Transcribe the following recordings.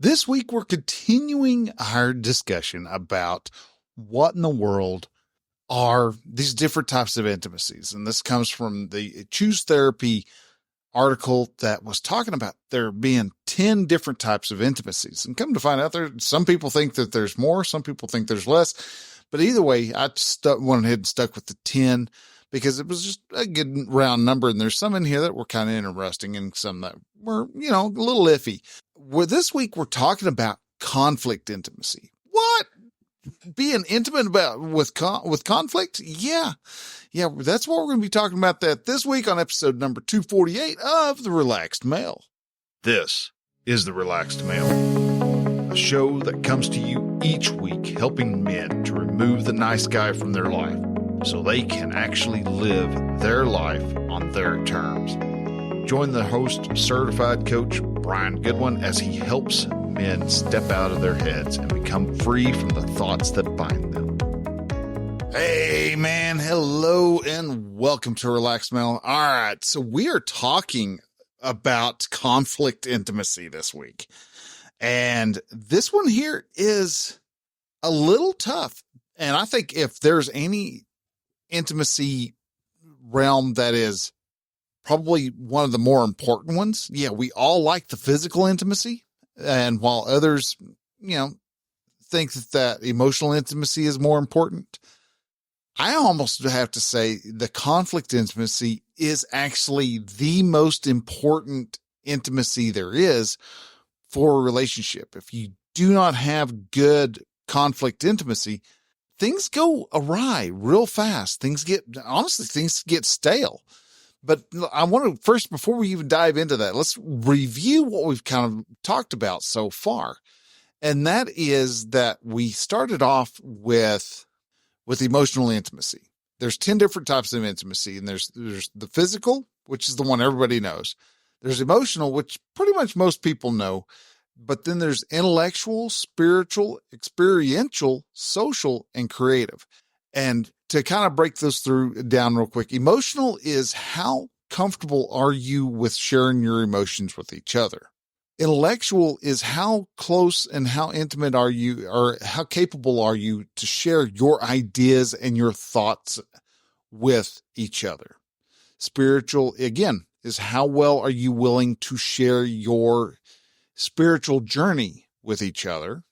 This week, we're continuing our discussion about what in the world are these different types of intimacies. And this comes from the Choose Therapy article that was talking about there being 10 different types of intimacies. And come to find out, some people think that there's more, some people think there's less. But either way, I went ahead and stuck with the 10 because it was just a good round number. And there's some in here that were kind of interesting and some that were, a little iffy. This week, we're talking about conflict intimacy. What? Being intimate with conflict? Yeah, that's what we're going to be talking about that this week on episode number 248 of The Relaxed Male. This is The Relaxed Male, a show that comes to you each week helping men to remove the nice guy from their life so they can actually live their life on their terms. Join the host, certified coach Brian Goodwin, as he helps men step out of their heads and become free from the thoughts that bind them. Hey, man. Hello and welcome to Relaxed Male. All right. So we are talking about conflict intimacy this week. And this one here is a little tough. And I think if there's any intimacy realm that is probably one of the more important ones. Yeah, we all like the physical intimacy. And while others, think that emotional intimacy is more important, I almost have to say the conflict intimacy is actually the most important intimacy there is for a relationship. If you do not have good conflict intimacy, things go awry real fast. Things get stale. But I want to first, before we even dive into that, let's review what we've kind of talked about so far. And that is that we started off with emotional intimacy. There's 10 different types of intimacy, and there's the physical, which is the one everybody knows. There's emotional, which pretty much most people know. But then there's intellectual, spiritual, experiential, social, and creative. And to kind of break those down real quick, emotional is how comfortable are you with sharing your emotions with each other? Intellectual is how close and how intimate are you, or how capable are you to share your ideas and your thoughts with each other? Spiritual, again, is how well are you willing to share your spiritual journey with each other?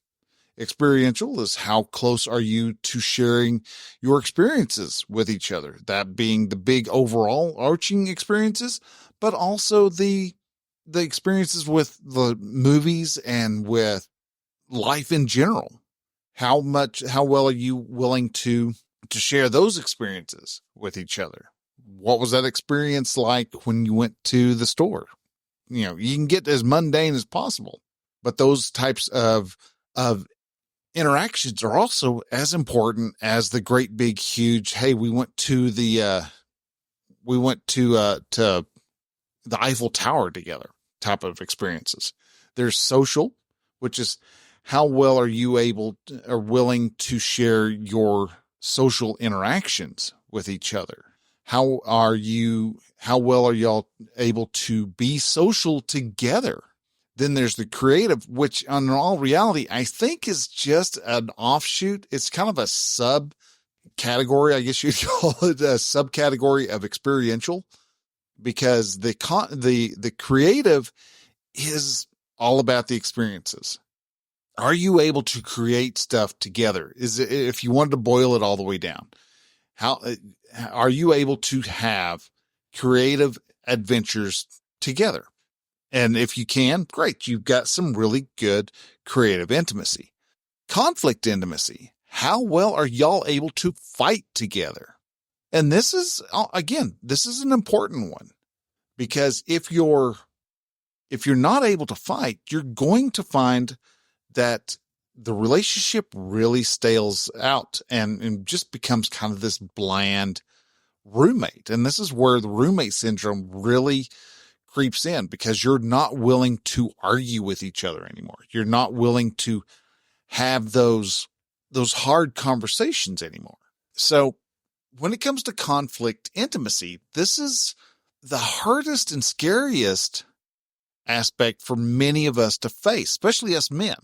Experiential is how close are you to sharing your experiences with each other, that being the big overall arching experiences, but also the experiences with the movies and with life in general. How well are you willing to share those experiences with each other? What was that experience like when you went to the store? You can get as mundane as possible, but those types of interactions are also as important as the great big huge, hey, we went to the Eiffel Tower together type of experiences. There's social, which is how well are you willing to share your social interactions with each other? How well are y'all able to be social together? Then there's the creative, which in all reality, I think is just an offshoot. It's kind of a subcategory, I guess you'd call it a subcategory of experiential, because the creative is all about the experiences. Are you able to create stuff together? If you wanted to boil it all the way down, how are you able to have creative adventures together? And if you can, great. You've got some really good creative intimacy. Conflict intimacy. How well are y'all able to fight together? And this is an important one, because if you're not able to fight, you're going to find that the relationship really stales out and just becomes kind of this bland roommate. And this is where the roommate syndrome really creeps in, because you're not willing to argue with each other anymore. You're not willing to have those hard conversations anymore. So when it comes to conflict intimacy, this is the hardest and scariest aspect for many of us to face, especially us men,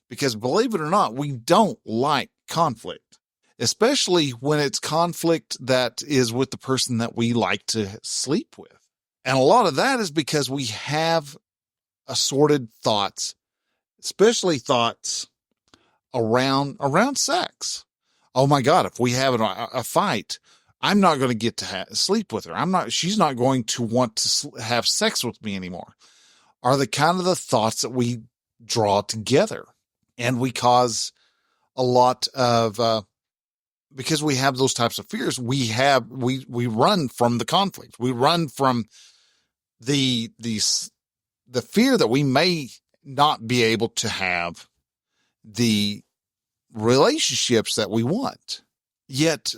because believe it or not, we don't like conflict, especially when it's conflict that is with the person that we like to sleep with. And a lot of that is because we have assorted thoughts, especially thoughts around sex. Oh my God, if we have a fight, I'm not going to get to sleep with her. She's not going to want to have sex with me anymore. Are the kind of the thoughts that we draw together, and we cause a lot of, because we have those types of fears, we run from the conflict. We run from the fear that we may not be able to have the relationships that we want. Yet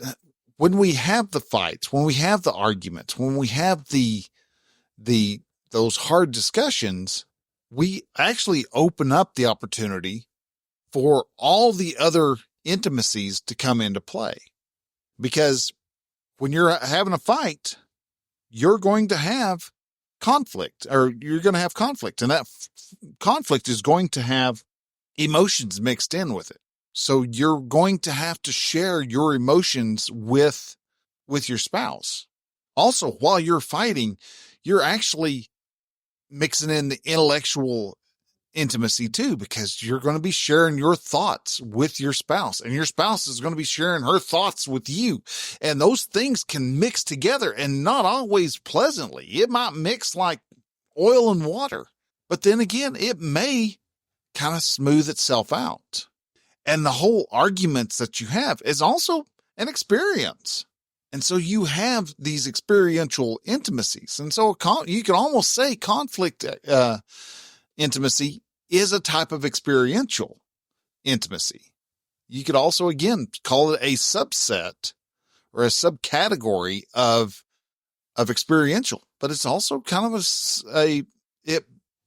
when we have the fights, when we have the arguments, when we have those hard discussions, we actually open up the opportunity for all the other intimacies to come into play. Because when you're having a fight, you're going to have conflict, or you're going to have conflict, and that conflict is going to have emotions mixed in with it. So you're going to have to share your emotions with your spouse. Also, while you're fighting, you're actually mixing in the intellectual intimacy too, because you're going to be sharing your thoughts with your spouse, and your spouse is going to be sharing her thoughts with you. And those things can mix together, and not always pleasantly. It might mix like oil and water, but then again, it may kind of smooth itself out. And the whole arguments that you have is also an experience. And so you have these experiential intimacies. And so you can almost say conflict intimacy is a type of experiential intimacy. You could also, again, call it a subset or a subcategory of experiential, but it's also kind of it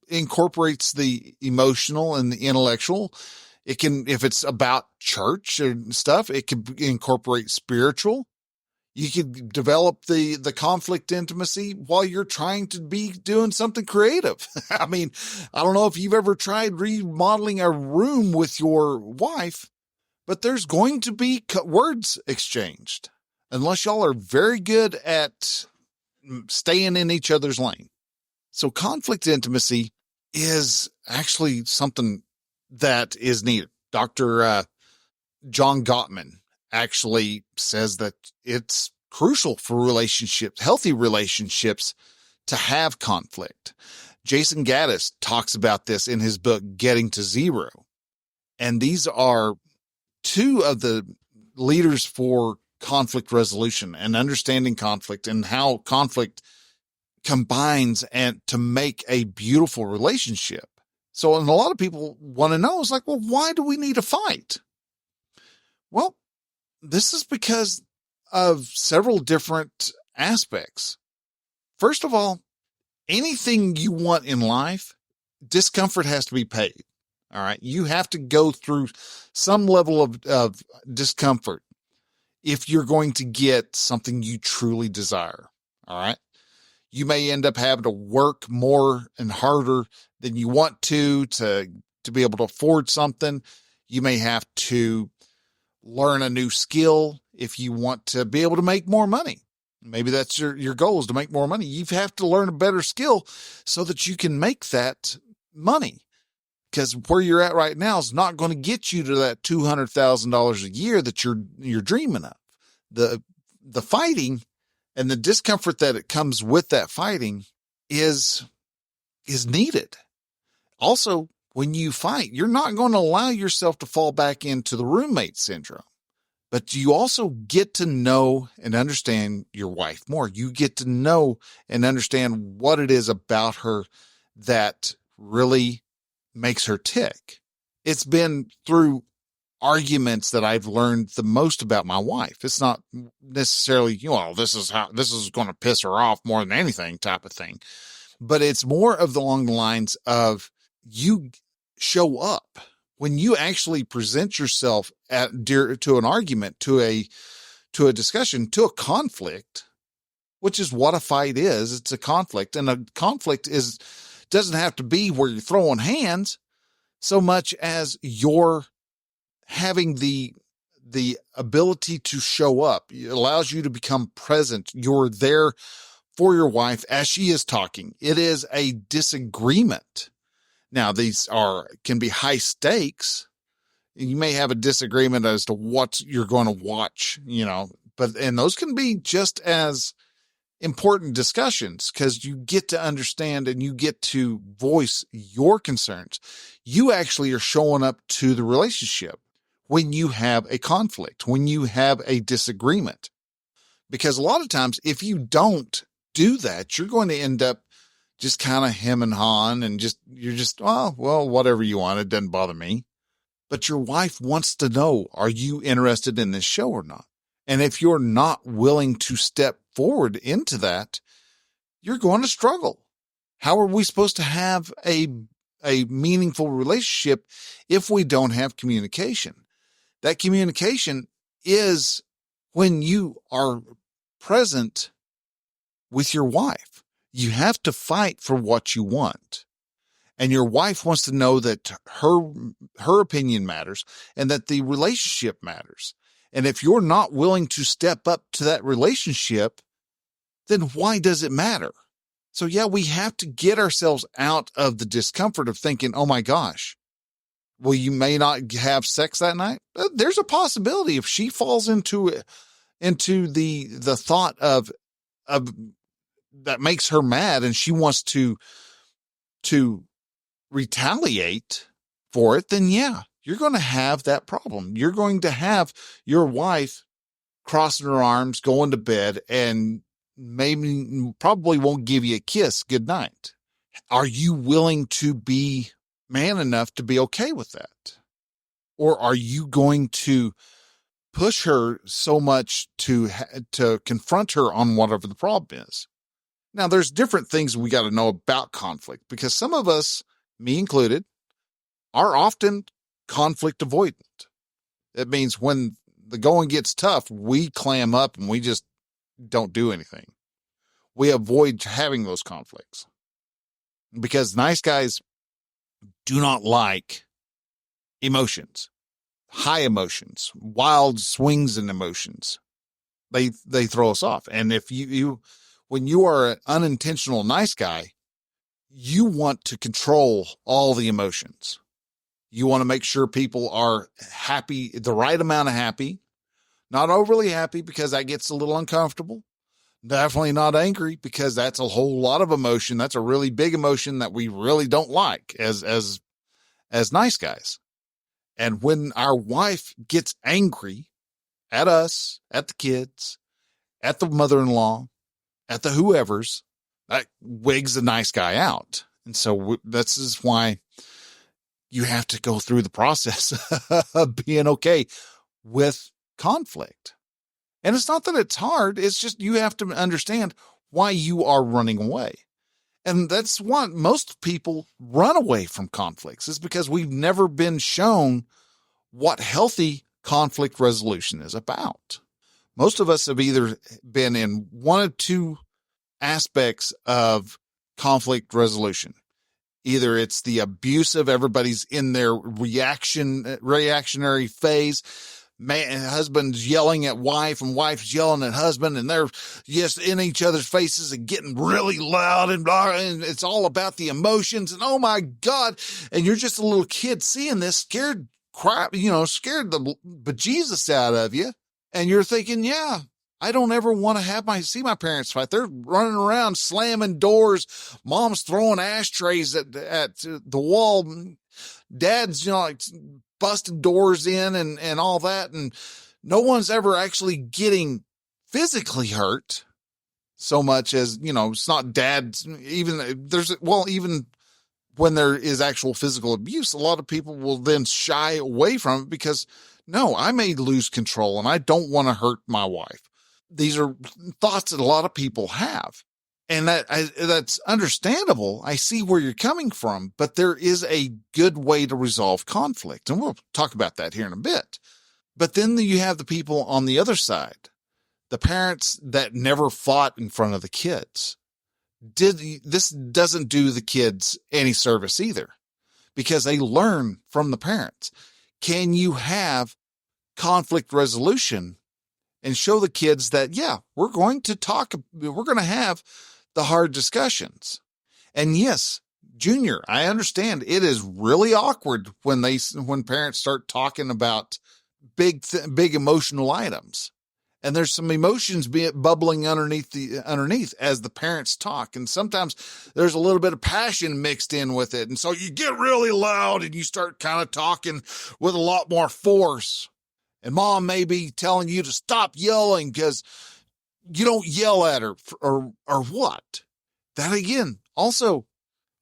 incorporates the emotional and the intellectual. It can, if it's about church and stuff, it could incorporate spiritual. You could develop the conflict intimacy while you're trying to be doing something creative. I mean, I don't know if you've ever tried remodeling a room with your wife, but there's going to be words exchanged unless y'all are very good at staying in each other's lane. So conflict intimacy is actually something that is needed. Dr. John Gottman actually says that it's crucial for relationships, healthy relationships, to have conflict. Jason Gaddis talks about this in his book, Getting to Zero. And these are two of the leaders for conflict resolution and understanding conflict, and how conflict combines and to make a beautiful relationship. So, and a lot of people want to know, is like, well, why do we need a fight? Well, this is because of several different aspects. First of all, anything you want in life, discomfort has to be paid. All right. You have to go through some level of discomfort if you're going to get something you truly desire. All right. You may end up having to work more and harder than you want to be able to afford something. You may have to learn a new skill if you want to be able to make more money. Maybe that's your goal, is to make more money. You have to learn a better skill so that you can make that money, because where you're at right now is not going to get you to that $200,000 a year that you're dreaming of. The fighting and the discomfort that it comes with that fighting is needed. Also, when you fight, you're not going to allow yourself to fall back into the roommate syndrome, but you also get to know and understand your wife more. You get to know and understand what it is about her that really makes her tick. It's been through arguments that I've learned the most about my wife. It's not necessarily, this is going to piss her off more than anything type of thing, but it's more of along the lines of, you show up when you actually present yourself to an argument, to a discussion, to a conflict, which is what a fight is. It's a conflict, and a conflict is It doesn't have to be where you're throwing hands so much as you're having the ability to show up. It allows you to become present. You're there for your wife as she is talking. It is a disagreement. Now, these can be high stakes. You may have a disagreement as to what you're going to watch, and those can be just as important discussions because you get to understand and you get to voice your concerns. You actually are showing up to the relationship when you have a conflict, when you have a disagreement, because a lot of times if you don't do that, you're going to end up just kind of hem and hawing and oh, well, whatever you want. It doesn't bother me. But your wife wants to know, are you interested in this show or not? And if you're not willing to step forward into that, you're going to struggle. How are we supposed to have a meaningful relationship if we don't have communication? That communication is when you are present with your wife. You have to fight for what you want. And your wife wants to know that her opinion matters and that the relationship matters. And if you're not willing to step up to that relationship, then why does it matter? So yeah, we have to get ourselves out of the discomfort of thinking, oh my gosh, well, you may not have sex that night. There's a possibility if she falls into the thought of that makes her mad and she wants to retaliate for it, then yeah, you're going to have that problem. You're going to have your wife crossing her arms, going to bed, and probably won't give you a kiss goodnight. Are you willing to be man enough to be okay with that? Or are you going to push her so much to confront her on whatever the problem is? Now, there's different things we got to know about conflict because some of us, me included, are often conflict avoidant. It means when the going gets tough, we clam up and we just don't do anything. We avoid having those conflicts because nice guys do not like emotions, high emotions, wild swings in emotions. They throw us off. And if when you are an unintentional nice guy, you want to control all the emotions. You want to make sure people are happy, the right amount of happy, not overly happy because that gets a little uncomfortable. Definitely not angry because that's a whole lot of emotion. That's a really big emotion that we really don't like as nice guys. And when our wife gets angry at us, at the kids, at the mother-in-law, at the whoever's, that wigs the nice guy out. And so this is why you have to go through the process of being okay with conflict. And it's not that it's hard. It's just you have to understand why you are running away. And that's why most people run away from conflicts, is because we've never been shown what healthy conflict resolution is about. Most of us have either been in one of two aspects of conflict resolution. Either it's the abusive, everybody's in their reactionary phase. Husband's yelling at wife and wife's yelling at husband, and they're just in each other's faces and getting really loud and blah, and it's all about the emotions and oh my God. And you're just a little kid seeing this, scared the bejesus out of you. And you're thinking, yeah, I don't ever want to see my parents fight. They're running around slamming doors. Mom's throwing ashtrays at the wall. Dad's, busting doors in and all that. And no one's ever actually getting physically hurt so much as, it's not dad's. Even when there is actual physical abuse, a lot of people will then shy away from it because, no, I may lose control and I don't want to hurt my wife. These are thoughts that a lot of people have. And that's understandable. I see where you're coming from, but there is a good way to resolve conflict. And we'll talk about that here in a bit. But then you have the people on the other side, the parents that never fought in front of the kids, this doesn't do the kids any service either, because they learn from the parents. Can you have conflict resolution and show the kids that, yeah, we're going to have the hard discussions. And yes, Junior, I understand it is really awkward when parents start talking about big emotional items. And there's some emotions bubbling underneath as the parents talk. And sometimes there's a little bit of passion mixed in with it. And so you get really loud and you start kind of talking with a lot more force. And mom may be telling you to stop yelling because you don't yell at her or what. That again, also,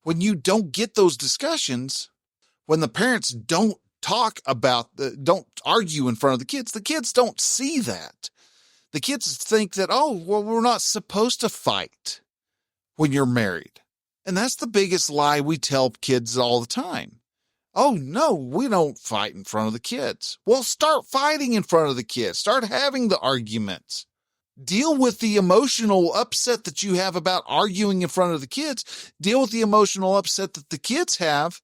when you don't get those discussions, when the parents don't don't argue in front of the kids don't see that. The kids think that, oh, well, we're not supposed to fight when you're married. And that's the biggest lie we tell kids all the time. Oh, no, we don't fight in front of the kids. Well, start fighting in front of the kids. Start having the arguments. Deal with the emotional upset that you have about arguing in front of the kids. Deal with the emotional upset that the kids have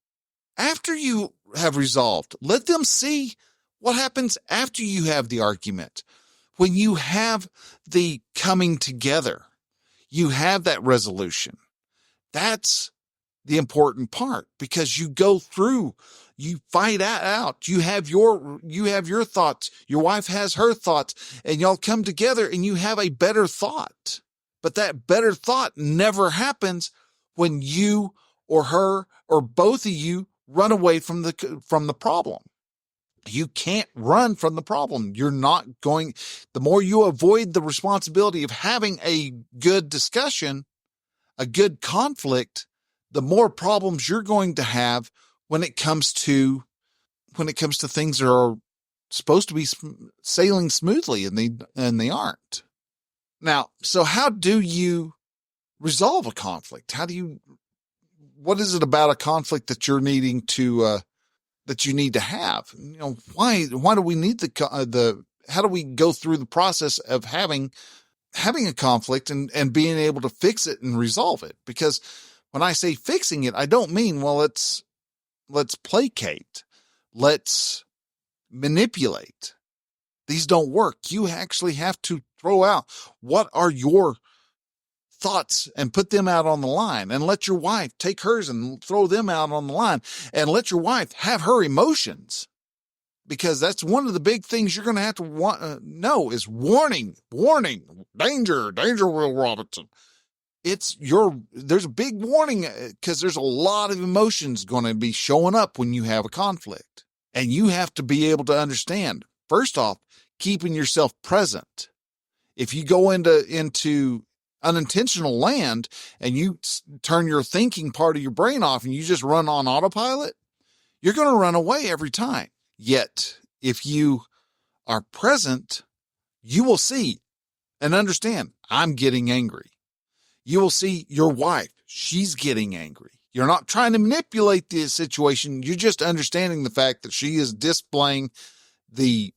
after you have resolved. Let them see what happens after you have the argument. When you have the coming together, you have that resolution. That's the important part, because you go through, you fight out. You have your thoughts. Your wife has her thoughts, and y'all come together and you have a better thought. But that better thought never happens when you or her or both of you run away from the problem. You can't run from the problem. You're not going, the more you avoid the responsibility of having a good discussion, a good conflict, the more problems you're going to have when it comes to things that are supposed to be sailing smoothly and they aren't. Now, so how do you resolve a conflict? What is it about a conflict that you're needing to, that you need to have? Why do we need how do we go through the process of having a conflict and being able to fix it and resolve it? Because when I say fixing it, I don't mean, well, let's placate. Let's manipulate. These don't work. You actually have to throw out what are your thoughts and put them out on the line, and let your wife take hers and throw them out on the line, and let your wife have her emotions, because that's one of the big things you're going to have to know is warning, danger, Will Robinson. There's a big warning, because there's a lot of emotions going to be showing up when you have a conflict, and you have to be able to understand, first off, keeping yourself present. If you go into unintentional land and you turn your thinking part of your brain off and you just run on autopilot, you're going to run away every time. Yet, if you are present, you will see and understand, I'm getting angry. You will see your wife, she's getting angry. You're not trying to manipulate the situation. You're just understanding the fact that she is displaying the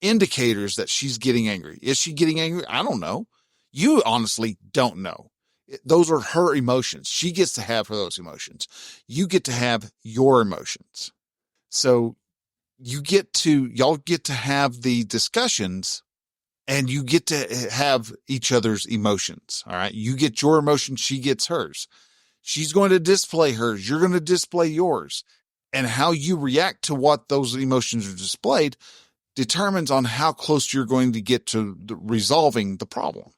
indicators that she's getting angry. Is she getting angry? I don't know. You honestly don't know. Those are her emotions. She gets to have those emotions. You get to have your emotions. So y'all get to have the discussions, and you get to have each other's emotions. All right. You get your emotions. She gets hers. She's going to display hers. You're going to display yours. And how you react to what those emotions are displayed determines on how close you're going to get to resolving the problem.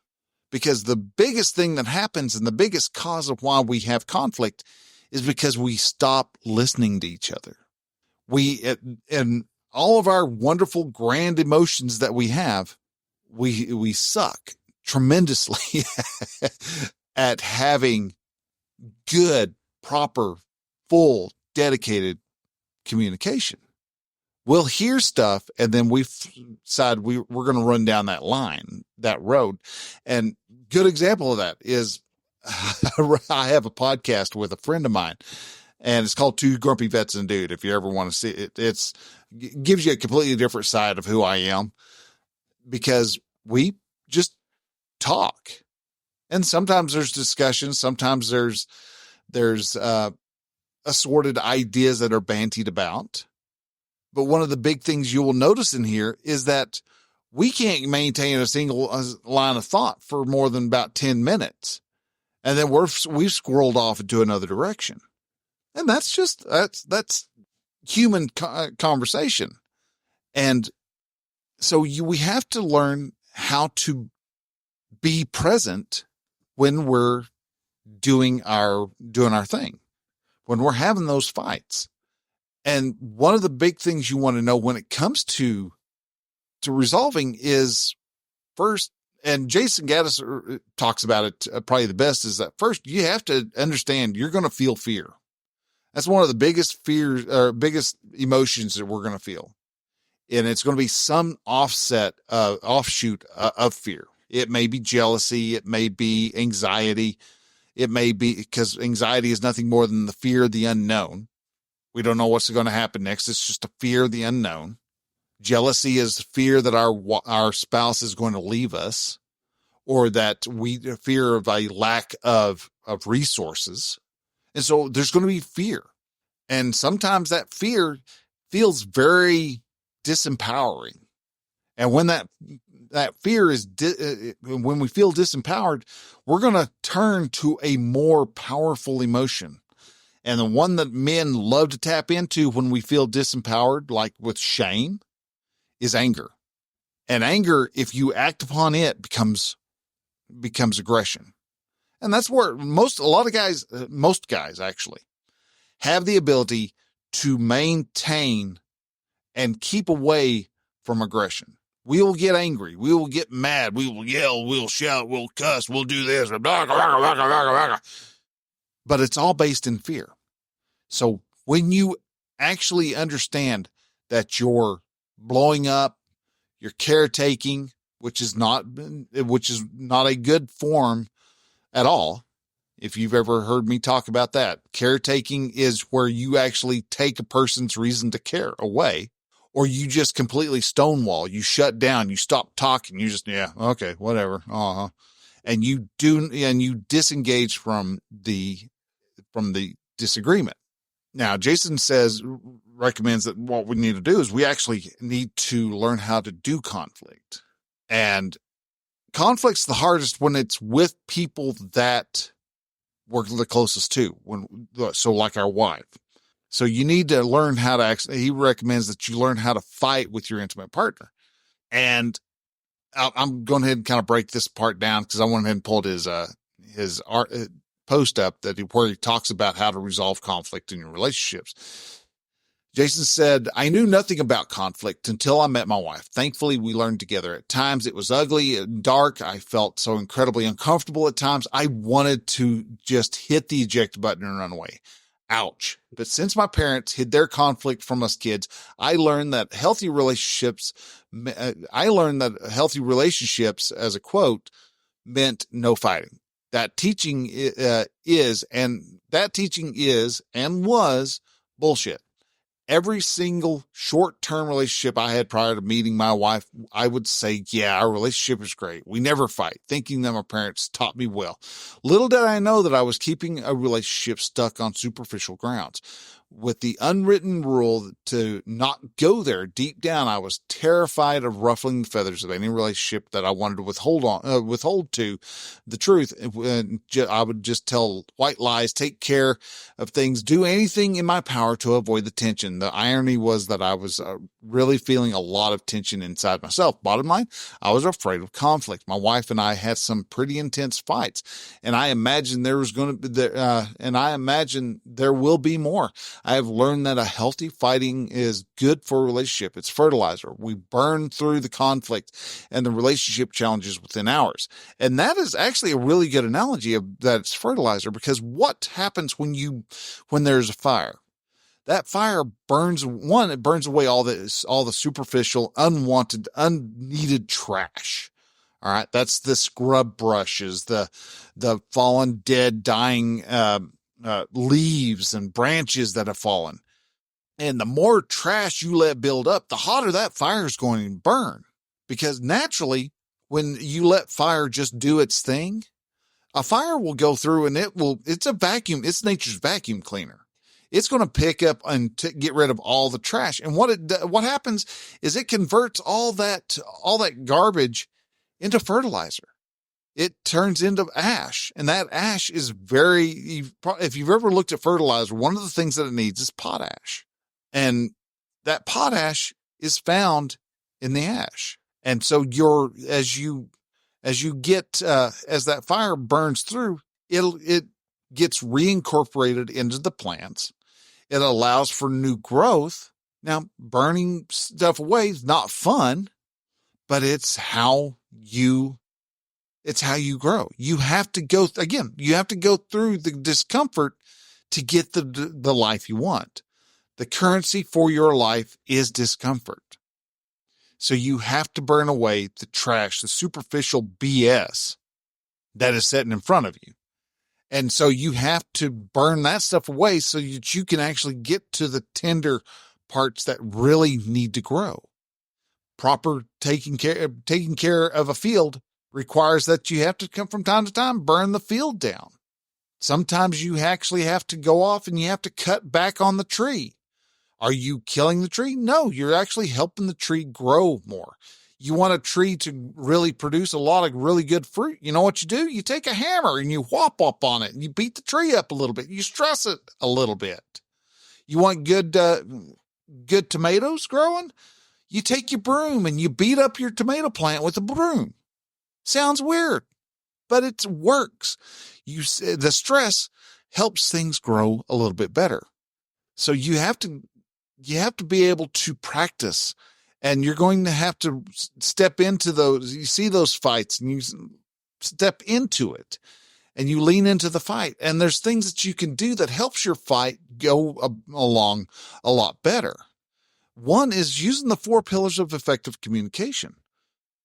Because the biggest thing that happens, and the biggest cause of why we have conflict, is because we stop listening to each other. And all of our wonderful, grand emotions that we have, we suck tremendously at having good, proper, full, dedicated communication. We'll hear stuff, and then we decide we're going to run down that road. And good example of that is I have a podcast with a friend of mine, and it's called Two Grumpy Vets and a Dude. If you ever want to see it, it gives you a completely different side of who I am, because we just talk. And sometimes there's discussion. Sometimes there's assorted ideas that are bantied about. But one of the big things you will notice in here is that we can't maintain a single line of thought for more than about 10 minutes. And then we've squirreled off into another direction. And that's human conversation. And so we have to learn how to be present when we're doing our thing, when we're having those fights. And one of the big things you want to know when it comes to resolving is first, and Jason Gaddis talks about it probably the best, is that first you have to understand you're going to feel fear. That's one of the biggest fears or biggest emotions that we're going to feel. And it's going to be some offshoot of fear. It may be jealousy. It may be anxiety. It may be, because anxiety is nothing more than the fear of the unknown. We don't know what's going to happen next. It's just a fear of the unknown. Jealousy is fear that our spouse is going to leave us, or that we fear of a lack of resources. And so there's going to be fear. And sometimes that fear feels very disempowering. And when that fear is, when we feel disempowered, we're going to turn to a more powerful emotion. And the one that men love to tap into when we feel disempowered, like with shame, is anger. And anger, if you act upon it, becomes aggression. And that's where most guys actually have the ability to maintain and keep away from aggression. We will get angry. We will get mad. We will yell. We'll shout. We'll cuss. We'll do this. But it's all based in fear. So when you actually understand that you're blowing up, you're caretaking, which is not a good form at all. If you've ever heard me talk about that, caretaking is where you actually take a person's reason to care away, or you just completely stonewall, you shut down, you stop talking, you just, yeah, okay, whatever. And you disengage from the disagreement. Now, Jason recommends that what we need to do is we actually need to learn how to do conflict. And conflict's the hardest when it's with people that we're the closest to, so like our wife. So you need to learn how to he recommends that you learn how to fight with your intimate partner. And I'm going ahead and kind of break this part down because I went ahead and pulled his post up where he talks about how to resolve conflict in your relationships. Jason said, I knew nothing about conflict until I met my wife. Thankfully, we learned together. At times, it was ugly and dark. I felt so incredibly uncomfortable at times. I wanted to just hit the eject button and run away. Ouch. But since my parents hid their conflict from us kids, I learned that healthy relationships, as a quote, meant no fighting. That teaching is and was bullshit. Every single short-term relationship I had prior to meeting my wife, I would say, yeah, our relationship is great. We never fight, thinking that my parents taught me well. Little did I know that I was keeping a relationship stuck on superficial grounds. With the unwritten rule to not go there, deep down, I was terrified of ruffling the feathers of any relationship that I wanted to withhold to the truth. I would just tell white lies, take care of things, do anything in my power to avoid the tension. The irony was that I was really feeling a lot of tension inside myself. Bottom line, I was afraid of conflict. My wife and I had some pretty intense fights, and I imagine there will be more. I have learned that a healthy fighting is good for a relationship. It's fertilizer. We burn through the conflict and the relationship challenges within hours. And that is actually a really good analogy of that it's fertilizer, because what happens when there's a fire? That fire burns away all the superficial, unwanted, unneeded trash. All right. That's the scrub brushes, the fallen, dead, dying, leaves and branches that have fallen. And the more trash you let build up, the hotter that fire is going to burn. Because naturally, when you let fire just do its thing, A fire will go through and it's a vacuum. It's nature's vacuum cleaner. It's going to pick up and get rid of all the trash. And what happens is it converts all that garbage into fertilizer. It turns into ash, and that ash is if you've ever looked at fertilizer, one of the things that it needs is potash, and that potash is found in the ash. And so as that fire burns through, it gets reincorporated into the plants. It allows for new growth. Now, burning stuff away is not fun, but it's how you grow. You have to go through the discomfort to get the life you want. The currency for your life is discomfort. So you have to burn away the trash, the superficial BS that is sitting in front of you. And so you have to burn that stuff away so that you can actually get to the tender parts that really need to grow. Proper taking care of a field requires that you have to come from time to time, burn the field down. Sometimes you actually have to go off and you have to cut back on the tree. Are you killing the tree? No, you're actually helping the tree grow more. You want a tree to really produce a lot of really good fruit. You know what you do? You take a hammer and you whop up on it and you beat the tree up a little bit. You stress it a little bit. You want good tomatoes growing? You take your broom and you beat up your tomato plant with a broom. Sounds weird, but it works. The stress helps things grow a little bit better. So you have to be able to practice, and you're going to have to step into those. You see those fights and you step into it and you lean into the fight. And there's things that you can do that helps your fight go along a lot better. One is using the 4 pillars of effective communication.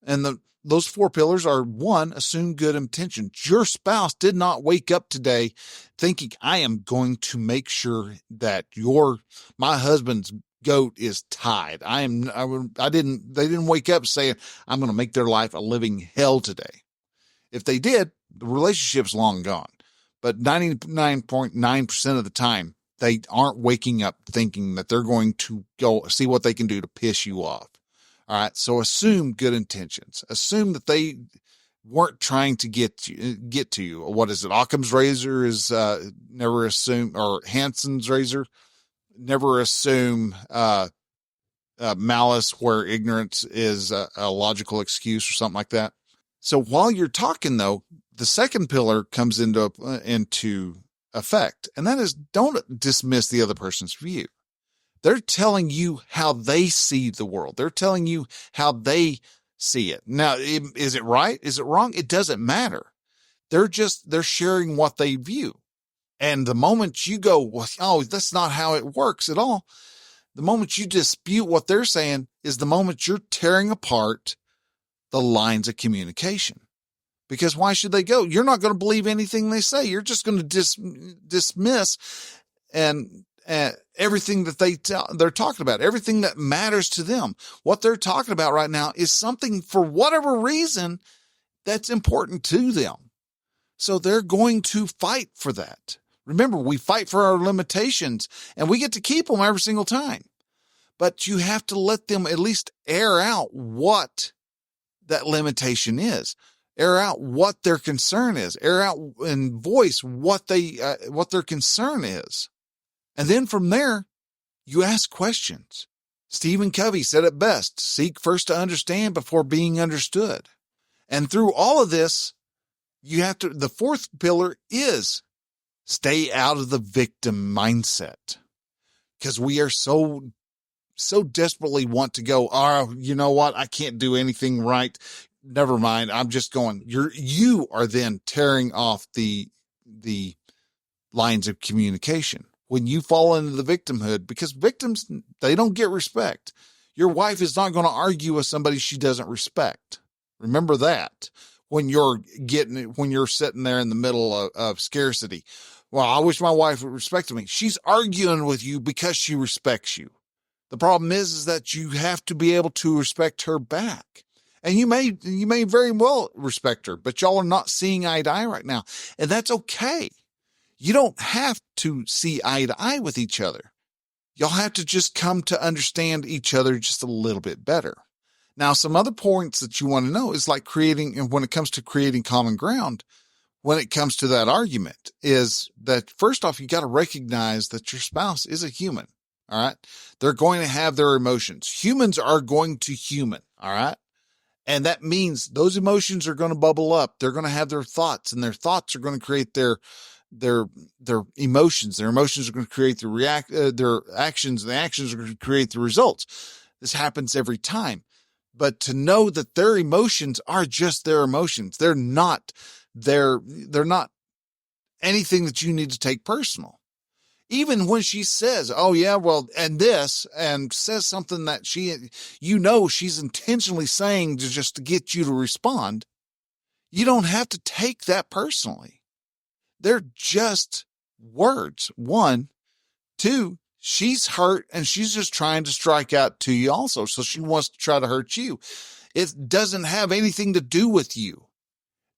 And those 4 pillars are: 1, assume good intentions. Your spouse did not wake up today thinking, I am going to make sure that my husband's goat is tied. They didn't wake up saying, I'm going to make their life a living hell today. If they did, the relationship's long gone. But 99.9% of the time, they aren't waking up thinking that they're going to go see what they can do to piss you off. All right. So assume good intentions. Assume that they weren't trying to get to you. What is it? Occam's razor is never assume, or Hanson's razor, never assume malice where ignorance is a logical excuse or something like that. So while you're talking, though, the second pillar comes into effect, and that is, don't dismiss the other person's view. They're telling you how they see the world. They're telling you how they see it. Now, is it right? Is it wrong? It doesn't matter. They're sharing what they view. And the moment you go, well, oh, that's not how it works at all. The moment you dispute what they're saying is the moment you're tearing apart the lines of communication. Because why should they go? You're not going to believe anything they say. You're just going to dismiss and everything that they're talking about, everything that matters to them. What they're talking about right now is something, for whatever reason, that's important to them. So they're going to fight for that. Remember, we fight for our limitations, and we get to keep them every single time. But you have to let them at least air out what that limitation is. Air out what their concern is. Air out and voice what their concern is. And then from there, you ask questions. Stephen Covey said it best: seek first to understand before being understood. And through all of this, the 4th pillar is stay out of the victim mindset. Because we are so desperately want to go, oh, you know what? I can't do anything right. Never mind. I'm just going. You are then tearing off the lines of communication when you fall into the victimhood, because victims, they don't get respect. Your wife is not going to argue with somebody she doesn't respect. Remember that when you're sitting there in the middle of scarcity. Well, I wish my wife would respect me. She's arguing with you because she respects you. The problem is that you have to be able to respect her back. And you may very well respect her, but y'all are not seeing eye to eye right now. And that's okay. You don't have to see eye to eye with each other. Y'all have to just come to understand each other just a little bit better. Now, some other points that you want to know is like creating, and when it comes to creating common ground, when it comes to that argument, is that first off, you got to recognize that your spouse is a human. All right. They're going to have their emotions. Humans are going to human. All right. And that means those emotions are going to bubble up. They're going to have their thoughts, and their thoughts are going to create their emotions. Their emotions are going to create their actions, and the actions are going to create the results. This happens every time. But to know that their emotions are just their emotions. They're not anything that you need to take personal. Even when she says, oh yeah, well, and this, and says something that she's intentionally saying to get you to respond, you don't have to take that personally. They're just words. One, two, she's hurt and she's just trying to strike out to you also. So she wants to try to hurt you. It doesn't have anything to do with you.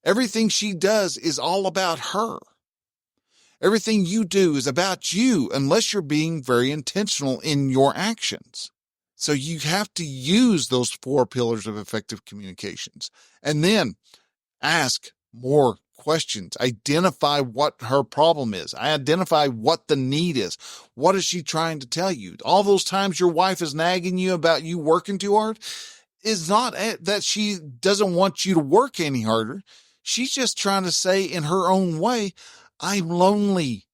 Everything she does is all about her. Everything you do is about you, unless you're being very intentional in your actions. So you have to use those 4 pillars of effective communications, and then ask more questions. Identify what her problem is. Identify what the need is. What is she trying to tell you? All those times your wife is nagging you about you working too hard is not that she doesn't want you to work any harder. She's just trying to say in her own way, I'm lonely.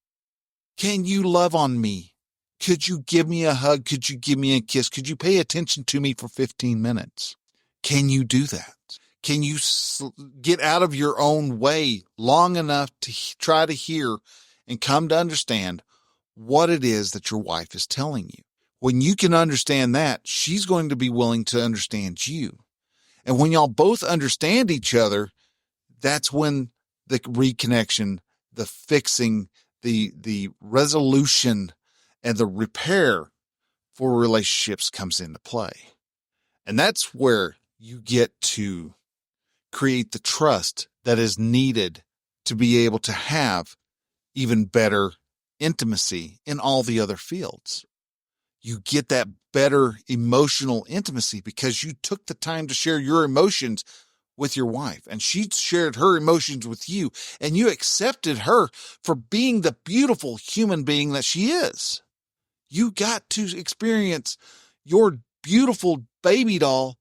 Can you love on me? Could you give me a hug? Could you give me a kiss? Could you pay attention to me for 15 minutes? Can you do that? Can you get out of your own way long enough to try to hear and come to understand what it is that your wife is telling you? When you can understand that, she's going to be willing to understand you. And when y'all both understand each other, that's when the reconnection, the fixing, the resolution, and the repair for relationships comes into play. And that's where you get to create the trust that is needed to be able to have even better intimacy in all the other fields. You get that better emotional intimacy because you took the time to share your emotions with your wife, and she shared her emotions with you, and you accepted her for being the beautiful human being that she is. You got to experience your beautiful baby doll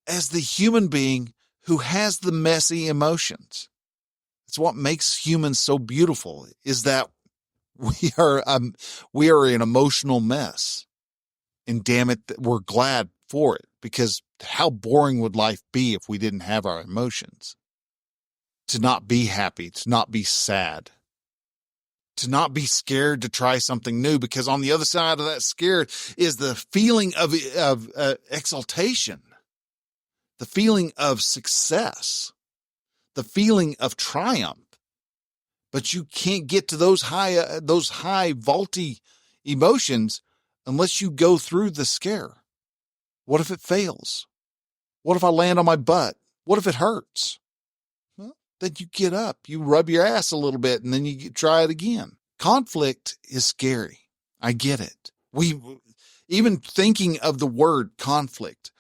as the human being who has the messy emotions. It's what makes humans so beautiful, is that we are an emotional mess. And damn it, we're glad for it, because how boring would life be if we didn't have our emotions? To not be happy, to not be sad, to not be scared to try something new, because on the other side of that scared is the feeling of exaltation, the feeling of success, the feeling of triumph. But you can't get to those high vaulty emotions unless you go through the scare. What if it fails? What if I land on my butt? What if it hurts? Well, then you get up, you rub your ass a little bit, and then you try it again. Conflict is scary. I get it. Even thinking of the word conflict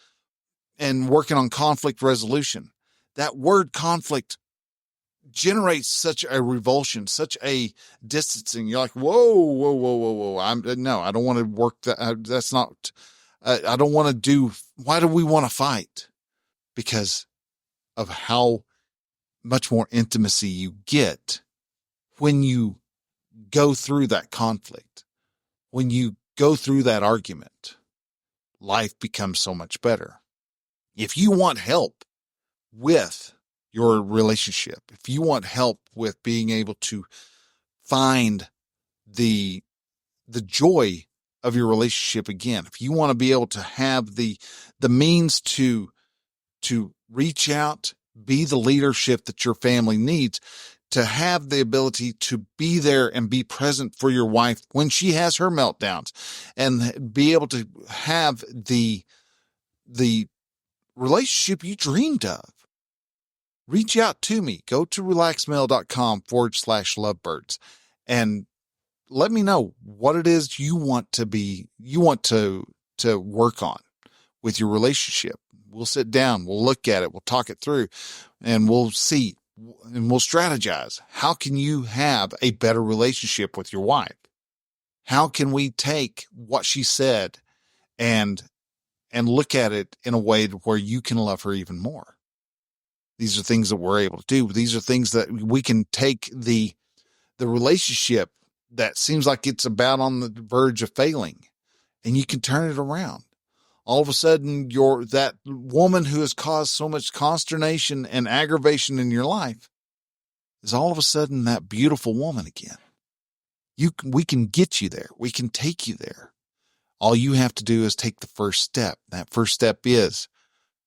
and working on conflict resolution, that word conflict generates such a revulsion, such a distancing. You're like, whoa, whoa, whoa, whoa, whoa. I don't want to work that. That's not, I don't want to do. Why do we want to fight? Because of how much more intimacy you get when you go through that conflict, when you go through that argument. Life becomes so much better. If you want help with your relationship, if you want help with being able to find the joy of your relationship again, if you want to be able to have the means to reach out, be the leadership that your family needs, to have the ability to be there and be present for your wife when she has her meltdowns, and be able to have the relationship you dreamed of. Reach out to me. Go to relaxmail.com/lovebirds and let me know what it is you want to work on with your relationship. We'll sit down, we'll look at it, we'll talk it through, and we'll see, and we'll strategize. How can you have a better relationship with your wife? How can we take what she said and look at it in a way where you can love her even more? These are things that we're able to do. These are things that we can take the relationship that seems like it's about on the verge of failing, and you can turn it around. All of a sudden, that woman who has caused so much consternation and aggravation in your life is all of a sudden that beautiful woman again. We can get you there. We can take you there. All you have to do is take the first step. That first step is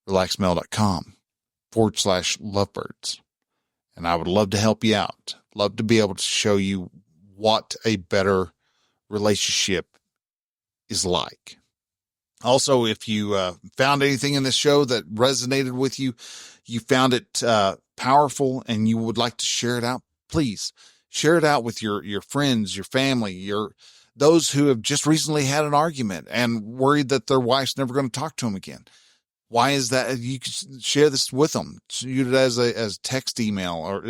relaxmail.com/lovebirds. And I would love to help you out. Love to be able to show you what a better relationship is like. Also, if you found anything in this show that resonated with you, you found it powerful, and you would like to share it out, please share it out with your friends, your family, those who have just recently had an argument and worried that their wife's never going to talk to them again. Why is that? You can share this with them. Shoot it as a text email or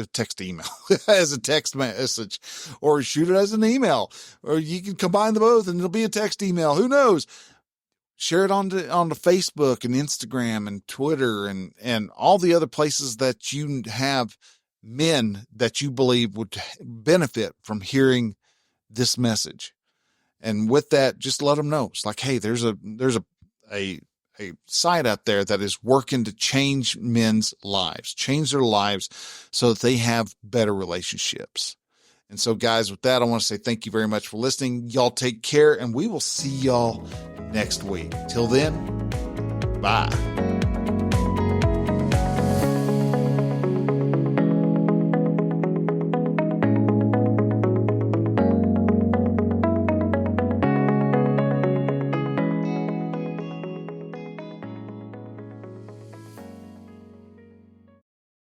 as a text message, or shoot it as an email, or you can combine the both and it'll be a text email. Who knows? Share it on the Facebook and Instagram and Twitter and all the other places that you have men that you believe would benefit from hearing this message. And with that, just let them know. It's like, hey, there's a site out there that is working to change men's lives, change their lives so that they have better relationships. And so, guys, with that, I want to say thank you very much for listening. Y'all take care, and we will see y'all next week. Till then, bye.